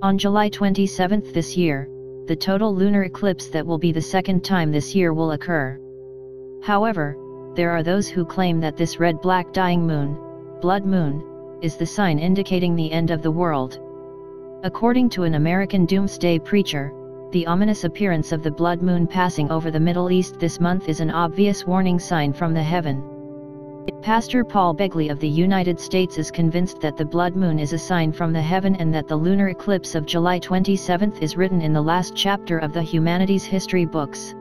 On July 27 this year, the total lunar eclipse that will be the second time this year will occur. However, there are those who claim that this red-black dying moon, blood moon, is the sign indicating the end of the world. According to an American doomsday preacher, the ominous appearance of the blood moon passing over the Middle East this month is an obvious warning sign from the heaven. Pastor Paul Begley of the United States is convinced that the blood moon is a sign from the heaven and that the lunar eclipse of July 27 is written in the last chapter of the humanities history books.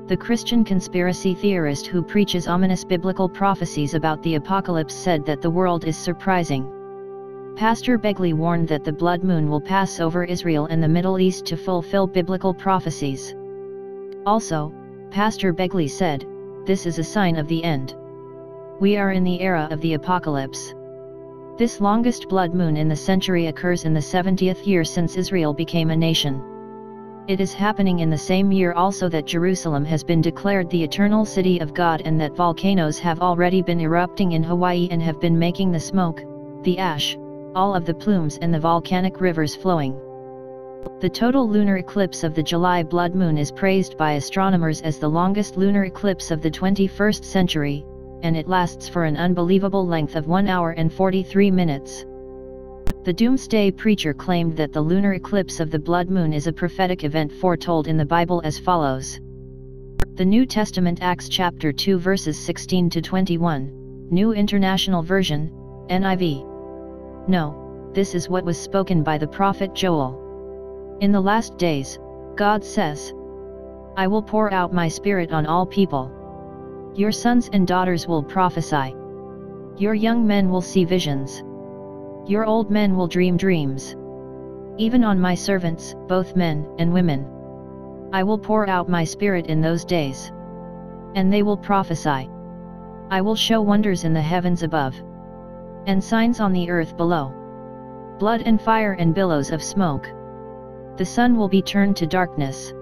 The Christian conspiracy theorist who preaches ominous biblical prophecies about the apocalypse said that the world is surprising. Pastor Begley warned that the blood moon will pass over Israel and the Middle East to fulfill biblical prophecies. Also, Pastor Begley said, "This is a sign of the end. We are in the era of the apocalypse." This longest blood moon in the century occurs in the 70th year since Israel became a nation. It is happening in the same year also that Jerusalem has been declared the eternal city of God and that volcanoes have already been erupting in Hawaii and have been making the smoke, the ash, all of the plumes and the volcanic rivers flowing. The total lunar eclipse of the July blood moon is praised by astronomers as the longest lunar eclipse of the 21st century, and it lasts for an unbelievable length of 1 hour and 43 minutes. The doomsday preacher claimed that the lunar eclipse of the blood moon is a prophetic event foretold in the Bible as follows. The New Testament, Acts chapter 2 verses 16 to 21, New International Version, NIV. No, this is what was spoken by the prophet Joel. In the last days, God says, "I will pour out my spirit on all people. Your sons and daughters will prophesy. Your young men will see visions. Your old men will dream dreams. Even on my servants, both men and women. I will pour out my spirit in those days. And they will prophesy. I will show wonders in the heavens above, and signs on the earth below. Blood and fire and billows of smoke. The sun will be turned to darkness,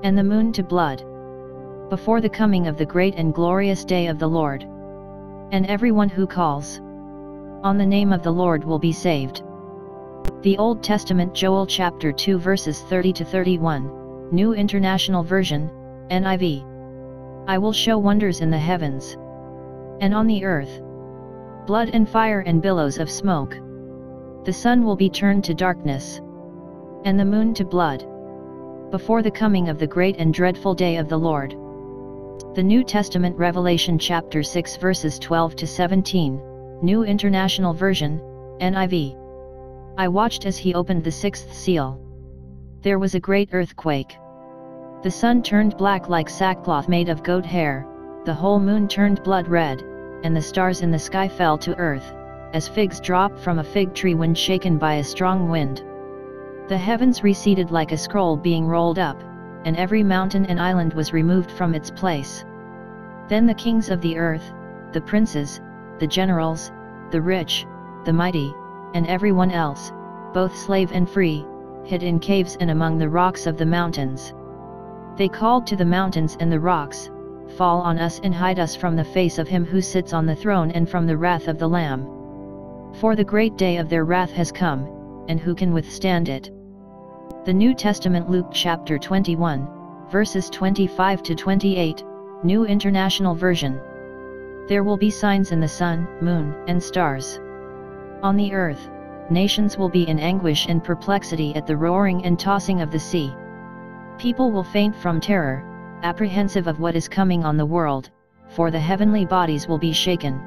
and the moon to blood, before the coming of the great and glorious day of the Lord. And everyone who calls on the name of the Lord will be saved." The Old Testament, Joel chapter 2 verses 30 to 31, New International Version, NIV. I will show wonders in the heavens and on the earth, blood and fire and billows of smoke. The sun will be turned to darkness, and the moon to blood, before the coming of the great and dreadful day of the Lord. The New Testament, Revelation chapter 6 verses 12 to 17, New International Version, NIV. I watched as he opened the sixth seal. There was a great earthquake. The sun turned black like sackcloth made of goat hair, the whole moon turned blood red, and the stars in the sky fell to earth, as figs drop from a fig tree when shaken by a strong wind. The heavens receded like a scroll being rolled up, and every mountain and island was removed from its place. Then the kings of the earth, the princes, the generals, the rich, the mighty, and everyone else, both slave and free, hid in caves and among the rocks of the mountains. They called to the mountains and the rocks, "Fall on us and hide us from the face of him who sits on the throne and from the wrath of the Lamb. For the great day of their wrath has come, and who can withstand it?" The New Testament, Luke chapter 21, verses 25 to 28, New International Version. There will be signs in the sun, moon, and stars. On the earth, nations will be in anguish and perplexity at the roaring and tossing of the sea. People will faint from terror, apprehensive of what is coming on the world, for the heavenly bodies will be shaken.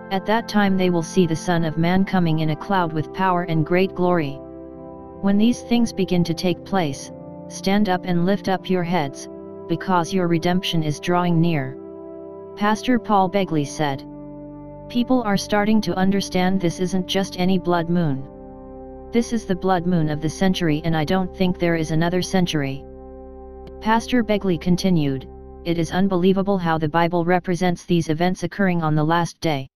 At that time they will see the Son of Man coming in a cloud with power and great glory. When these things begin to take place, stand up and lift up your heads, because your redemption is drawing near. Pastor Paul Begley said. People are starting to understand this isn't just any blood moon. This is the blood moon of the century, and I don't think there is another century. Pastor Begley continued, "It is unbelievable how the Bible represents these events occurring on the last day."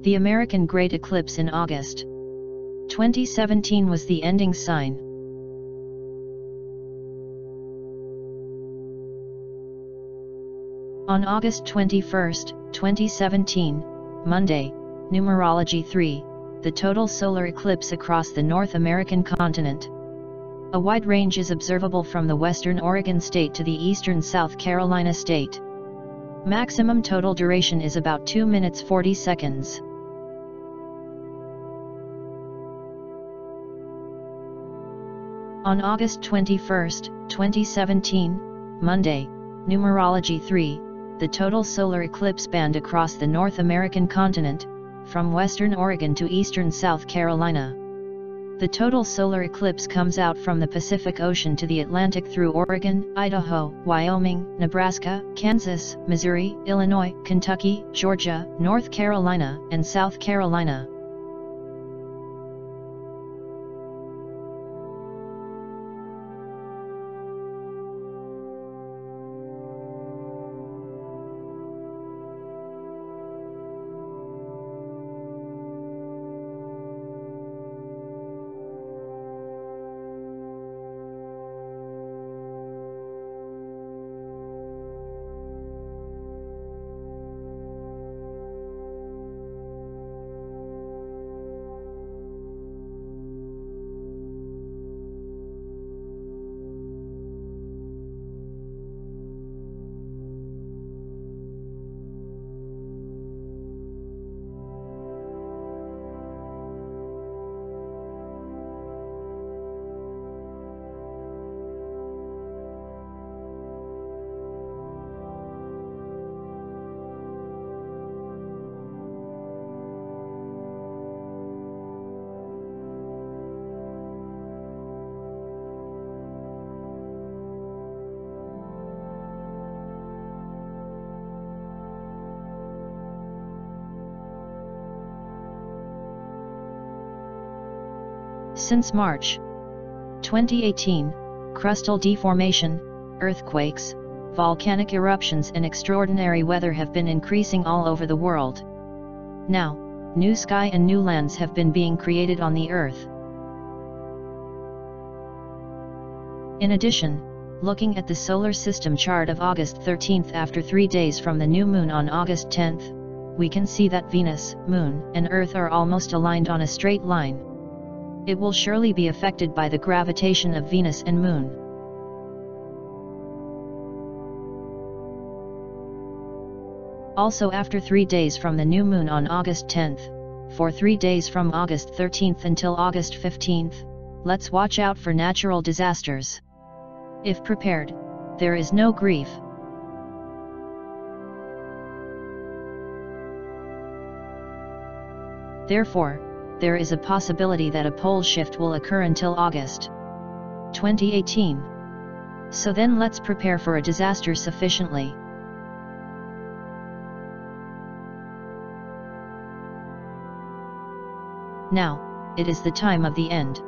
The American Great Eclipse in August 2017 was the ending sign. On August 21, 2017, Monday, numerology 3, the total solar eclipse across the North American continent. A wide range is observable from the western Oregon state to the eastern South Carolina state. Maximum total duration is about 2 minutes 40 seconds. On August 21, 2017, Monday, numerology 3, the total solar eclipse spanned across the North American continent, from western Oregon to eastern South Carolina. The total solar eclipse comes out from the Pacific Ocean to the Atlantic through Oregon, Idaho, Wyoming, Nebraska, Kansas, Missouri, Illinois, Kentucky, Georgia, North Carolina, and South Carolina. Since March 2018, crustal deformation, earthquakes, volcanic eruptions and extraordinary weather have been increasing all over the world. Now, new sky and new lands have been being created on the Earth. In addition, looking at the solar system chart of August 13th after 3 days from the new moon on August 10th, we can see that Venus, Moon, and Earth are almost aligned on a straight line. It will surely be affected by the gravitation of Venus and Moon. Also, after 3 days from the new moon on August 10th, for 3 days from August 13th until August 15th, let's watch out for natural disasters. If prepared, there is no grief. Therefore, there is a possibility that a pole shift will occur until August 2018. So then let's prepare for a disaster sufficiently. Now, it is the time of the end.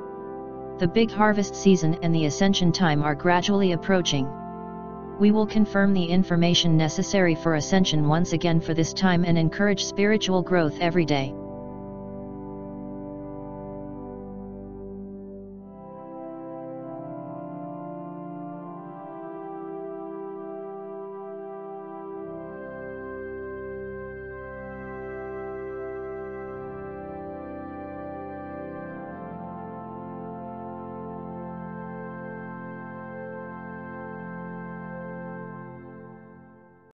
The big harvest season and the ascension time are gradually approaching. We will confirm the information necessary for ascension once again for this time and encourage spiritual growth every day.